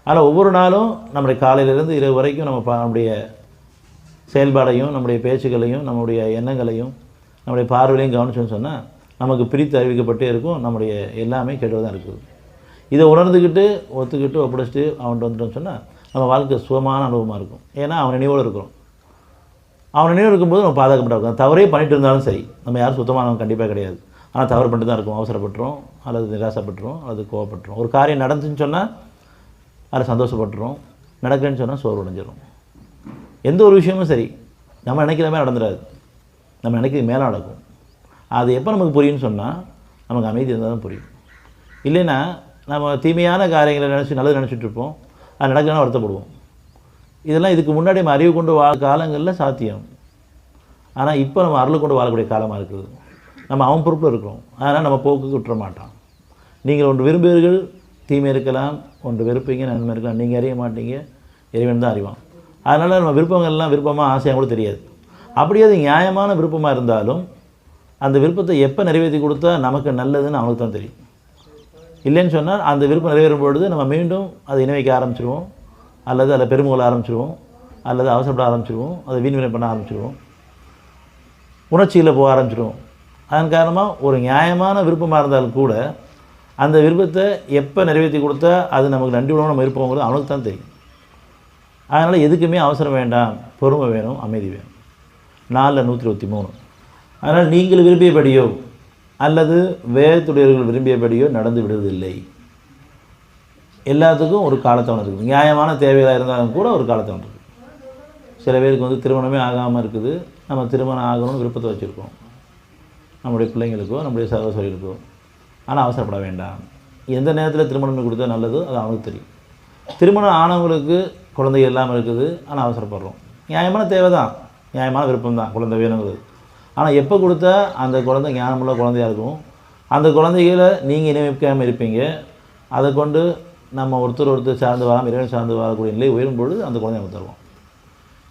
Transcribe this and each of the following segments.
ஆனால் ஒவ்வொரு நாளும் நம்முடைய காலையிலேருந்து இரவு வரைக்கும் நம்முடைய செயல்பாடையும் நம்முடைய பேச்சுக்களையும் நம்முடைய எண்ணங்களையும் நம்முடைய பார்வையிலையும் கவனிச்சோன்னு சொன்னால் நமக்கு பிரித்து அறிவிக்கப்பட்டே இருக்கும். நம்முடைய எல்லாமே கெட்டதாக இருக்குது. இதை உணர்ந்துக்கிட்டு ஒத்துக்கிட்டு ஒப்படைச்சிட்டு அவன்கிட்ட வந்துட்டோன்னு சொன்னால் நம்ம வாழ்க்கை சுகமான அனுபவமாக இருக்கும். ஏன்னா அவன் நினைவோடு இருக்கிறோம். அவன் நினைவு இருக்கும்போது நம்ம பாதுகாக்கப்பட்ட இருக்கும். தவறே பண்ணிட்டு இருந்தாலும் சரி, நம்ம யாரும் சுத்தமானவங்க கண்டிப்பாக கிடையாது. ஆனால் தவறு பண்ணிட்டு தான் இருக்கும். அவசரப்பட்டுரும், அல்லது நிராசப்பட்டுரும், அல்லது கோவப்பட்டுரும். ஒரு காரியம் நடந்துச்சுன்னு சொன்னால் அதில் சந்தோஷப்பட்டுரும், நடக்கலன்னு சொன்னால் சோர்வு அடைஞ்சிடும். எந்த ஒரு விஷயமும் சரி, நம்ம நினைக்கிற மாதிரி நடந்துடாது. நம்ம நினைக்கிறது மேலே நடக்கும். அது எப்போ நமக்கு புரியும்னு சொன்னால் நமக்கு அமைதி இருந்தால் தான் புரியும். இல்லைன்னா நம்ம தீமையான காரியங்களை நினச்சி நல்லது நினச்சிட்ருப்போம், அது நடக்கலன்னா வருத்தப்படுவோம். இதெல்லாம் இதுக்கு முன்னாடி நம்ம அறிவு கொண்டு காலங்களில் சாத்தியம். ஆனால் இப்போ நம்ம அருள் கொண்டு வாழக்கூடிய காலமாக இருக்குது. நம்ம அவன் பொறுப்பில் இருக்கிறோம். அதனால் நம்ம போக்குக்கு விட்டுற மாட்டான். நீங்கள் ஒன்று விரும்புவீர்கள், தீமை இருக்கலாம். ஒன்று வெறுப்பீங்க, நன்மை இருக்கலாம். நீங்கள் அறிய மாட்டீங்க, இறைவன் தான் அறிவான். அதனால் நம்ம விருப்பங்கள்லாம் விருப்பமாக ஆசையாக கூட தெரியாது. அப்படியே அது நியாயமான விருப்பமாக இருந்தாலும் அந்த விருப்பத்தை எப்போ நிறைவேற்றி கொடுத்தா நமக்கு நல்லதுன்னு அவனுக்கு தான் தெரியும். இல்லைன்னு சொன்னால் அந்த விருப்பம் நிறைவேறும் பொழுது நம்ம மீண்டும் அதை இணை வைக்க ஆரம்பிச்சிடுவோம், அல்லது அதில் பெருமுகல ஆரம்பிச்சிடுவோம், அல்லது அவசரப்பட ஆரம்பிச்சிடுவோம், அதை வீண்வினை பண்ண ஆரம்பிச்சிடுவோம், உணர்ச்சியில் போக ஆரம்பிச்சிடுவோம். அதன் காரணமாக ஒரு நியாயமான விருப்பமாக இருந்தாலும் கூட அந்த விருப்பத்தை எப்போ நிறைவேற்றி கொடுத்தா அது நமக்கு நன்றியுடன் நம்ம இருப்போங்கிறது அவனுக்கு தான் தெரியும். அதனால் எதுக்குமே அவசரம் வேண்டாம், பொறுமை வேணும், அமைதி வேணும். 4:123. அதனால் நீங்கள் விரும்பியபடியோ அல்லது வேதத்துடையவர்கள் விரும்பியபடியோ நடந்து விடுவதில்லை. எல்லாத்துக்கும் ஒரு காலத்தவணை இருக்குது. நியாயமான தேவைகளாக இருந்தாலும் கூட ஒரு காலத்தவணை இருக்குது. சில பேருக்கு திருமணமே ஆகாமல் இருக்குது. நம்ம திருமணம் ஆகணும்னு விருப்பத்தை வச்சுருக்கோம், நம்முடைய பிள்ளைங்களுக்கோ நம்முடைய சகோதரிகளுக்கோ. ஆனால் அவசரப்பட வேண்டாம். எந்த நேரத்தில் திருமணம் கொடுத்தா நல்லதோ அது அவனுக்கு தெரியும். திருமணம் ஆனவங்களுக்கு குழந்தைகள் இல்லாமல் இருக்குது, ஆனால் அவசரப்படுறோம். நியாயமான தேவை தான், நியாயமான விருப்பம் தான் குழந்தை வேணுங்கிறது. ஆனால் எப்போ கொடுத்தா அந்த குழந்தை ஞானமுள்ள குழந்தையாக இருக்கும், அந்த குழந்தைகளை நீங்கள் இணைவிக்காமல் இருப்பீங்க. அதை கொண்டு நம்ம ஒருத்தர் சார்ந்து வாழாமல் இறைவன் சார்ந்து வாழக்கூடிய நிலை உயரும் பொழுது அந்த குழந்தைய நம்ம தருவோம்.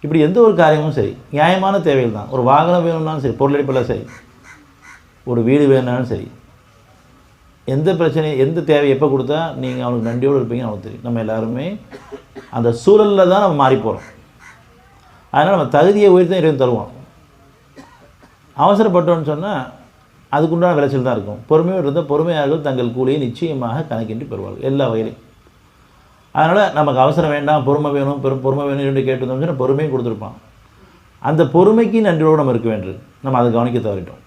இப்படி எந்த ஒரு காரியமும் சரி, நியாயமான தேவைகள் தான். ஒரு வாகனம் வேணும்னாலும் சரி, பொருளடிப்பெல்லாம் சரி, ஒரு வீடு வேணும்னாலும் சரி, எந்த பிரச்சனையும் எந்த தேவை எப்போ கொடுத்தா நீங்கள் அவனுக்கு நன்றியோடு இருப்பீங்கன்னு அவனுக்கு தெரியும். நம்ம எல்லாருமே அந்த சூழலில் தான் நம்ம மாறி போகிறோம். அதனால் நம்ம தகுதியை உயர்த்தி இறைவன் தருவோம். அவசரப்பட்டோன்னு சொன்னால் அதுக்குண்டான விளைச்சல் தான் இருக்கும். பொறுமையோடு இருந்தால் பொறுமையாளர்கள் தங்கள் கூலியை நிச்சயமாக கணக்கின்றி பெறுவார்கள் எல்லா வகையிலையும். அதனால் நமக்கு அவசரம் வேண்டாம், பொறுமை வேணும், பொறுமை வேணும் என்று கேட்டிருந்தோம்னு சொன்னால் பொறுமையும் கொடுத்துருப்பான். அந்த பொறுமைக்கு நன்றியோடு நம்ம இருக்க வேண்டும். நம்ம அதை கவனிக்க தவறிட்டோம்.